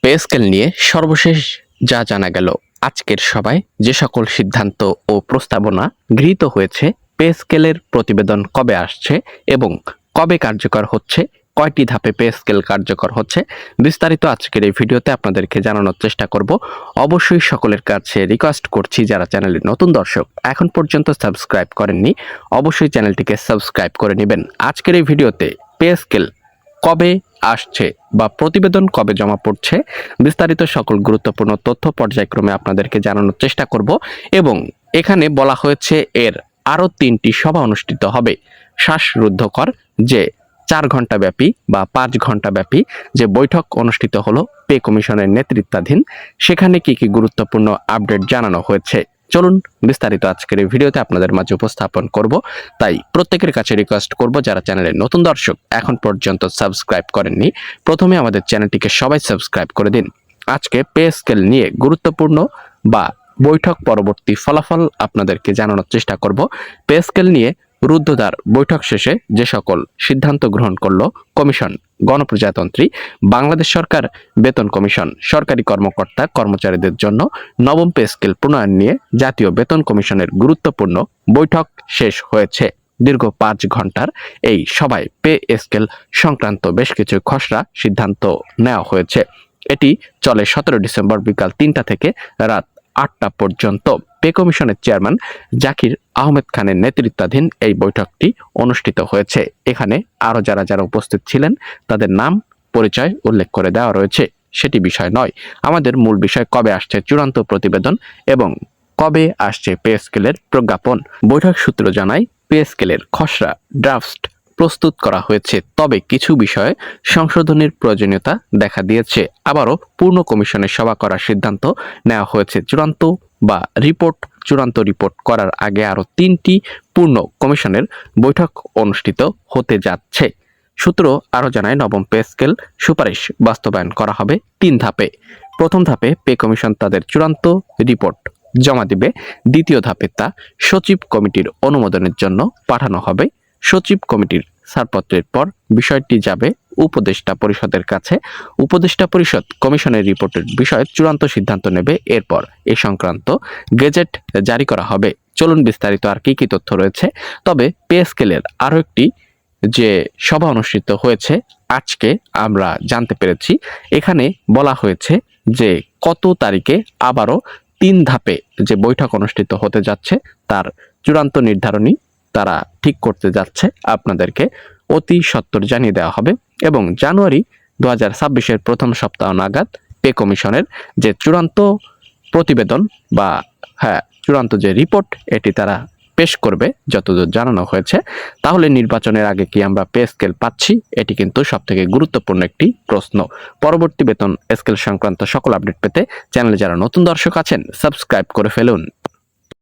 Pay scale নিয়ে সর্বশেষ যা জানা গেল, আজকের সভায় যে সকল সিদ্ধান্ত ও প্রস্তাবনা গৃহীত হয়েছে, পে স্কেলের প্রতিবেদন কবে আসছে এবং কবে কার্যকর হচ্ছে, কয়টি ধাপে পে স্কেল কার্যকর হচ্ছে, বিস্তারিত আজকের এই ভিডিওতে আপনাদেরকে জানানোর চেষ্টা করব। অবশ্যই সকলের কাছে রিকোয়েস্ট করছি, যারা চ্যানেলের নতুন দর্শক এখন পর্যন্ত সাবস্ক্রাইব করেননি, অবশ্যই চ্যানেলটিকে সাবস্ক্রাইব করে নেবেন। আজকের এই ভিডিওতে পে স্কেল কবে আসছে বা প্রতিবেদন কবে জমা পড়ছে, বিস্তারিত সকল গুরুত্বপূর্ণ তথ্য পর্যায়ক্রমে আপনাদেরকে জানানোর চেষ্টা করব। এবং এখানে বলা হয়েছে এর আরও 3টি সভা অনুষ্ঠিত হবে। শ্বাসরুদ্ধকর যে 4 ঘন্টা ব্যাপী বা 5 ঘন্টা ব্যাপী যে বৈঠক অনুষ্ঠিত হলো পে কমিশনের নেতৃত্বাধীন, সেখানে কি কি গুরুত্বপূর্ণ আপডেট জানানো হয়েছে, চলুন বিস্তারিত আজকের এই ভিডিওতে আপনাদের মাঝে উপস্থাপন করব। তাই প্রত্যেকের কাছে রিকোয়েস্ট করব, যারা চ্যানেলের নতুন দর্শক এখন পর্যন্ত সাবস্ক্রাইব করেননি, প্রথমে আমাদের চ্যানেলটিকে সবাই সাবস্ক্রাইব করে দিন। আজকে পে স্কেল নিয়ে গুরুত্বপূর্ণ বা বৈঠক পরবর্তী ফলাফল আপনাদেরকে জানানোর চেষ্টা করব। পে স্কেল নিয়ে রুদ্ধদ্বার বৈঠক শেষে যে সকল সিদ্ধান্ত গ্রহণ করলো কমিশন, গণপ্রজাতন্ত্রী বাংলাদেশ সরকার বেতন কমিশন, সরকারি কর্মকর্তা কর্মচারীদের জন্য নবম পে স্কেল প্রণয়ন নিয়ে জাতীয় বেতন কমিশনের গুরুত্বপূর্ণ বৈঠক শেষ হয়েছে। দীর্ঘ 5 ঘন্টার এই সভায় পে স্কেল সংক্রান্ত বেশ কিছু খসড়া সিদ্ধান্ত নেওয়া হয়েছে। এটি চলে 17 ডিসেম্বর বিকাল 3টা থেকে রাত 8টা পর্যন্ত। পে কমিশনের চেয়ারম্যান জাকির আহমেদ খানের নেতৃত্বাধীন এই বৈঠকটি অনুষ্ঠিত হয়েছে। এখানে আরও যারা যারা উপস্থিত ছিলেন তাদের নাম পরিচয় উল্লেখ করে দেওয়া রয়েছে। সেটি বিষয় নয়, আমাদের মূল বিষয় কবে আসছে চূড়ান্ত প্রতিবেদন এবং কবে আসছে পে স্কেলের প্রজ্ঞাপন। বৈঠক সূত্র জানায়, পে স্কেলের খসড়া ড্রাফট প্রস্তুত করা হয়েছে, তবে কিছু বিষয়ে সংশোধনের প্রয়োজনীয়তা দেখা দিয়েছে। আবারও পূর্ণ কমিশনের সভা করার সিদ্ধান্ত নেওয়া হয়েছে। চূড়ান্ত রিপোর্ট করার আগে আরও 3টি পূর্ণ কমিশনের বৈঠক অনুষ্ঠিত হতে যাচ্ছে। সূত্র আরও জানায়, নবম পে স্কেল সুপারিশ বাস্তবায়ন করা হবে 3 ধাপে। প্রথম ধাপে পে কমিশন তাদের চূড়ান্ত রিপোর্ট জমা দিবে। দ্বিতীয় ধাপে তা সচিব কমিটির অনুমোদনের জন্য পাঠানো হবে। সচিব কমিটির ছাড়পত্রের পর বিষয়টি যাবে উপদেষ্টা পরিষদের কাছে। উপদেষ্টা পরিষদ কমিশনের রিপোর্টের বিষয়ে চূড়ান্ত সিদ্ধান্ত নেবে। এরপর এ সংক্রান্ত গেজেট জারি করা হবে। চলুন বিস্তারিত আর কি কি তথ্য রয়েছে। তবে পে স্কেলের আরও একটি যে সভা অনুষ্ঠিত হয়েছে আজকে আমরা জানতে পেরেছি। এখানে বলা হয়েছে যে কত তারিখে আবারও 3 ধাপে যে বৈঠক অনুষ্ঠিত হতে যাচ্ছে তার চূড়ান্ত নির্ধারণী তারা ঠিক করতে যাচ্ছে। আপনাদেরকে অতি সত্বর জানিয়ে দেওয়া হবে এবং জানুয়ারি 2026-এর প্রথম সপ্তাহ নাগাদ পে কমিশনের যে চূড়ান্ত প্রতিবেদন বা চূড়ান্ত যে রিপোর্ট এটি তারা পেশ করবে যতদূর জানানো হয়েছে। তাহলে নির্বাচনের আগে কি আমরা পে স্কেল পাচ্ছি, এটি কিন্তু সবথেকে গুরুত্বপূর্ণ একটি প্রশ্ন। পরবর্তী বেতন স্কেল সংক্রান্ত সকল আপডেট পেতে চ্যানেলে যারা নতুন দর্শক আছেন সাবস্ক্রাইব করে ফেলুন।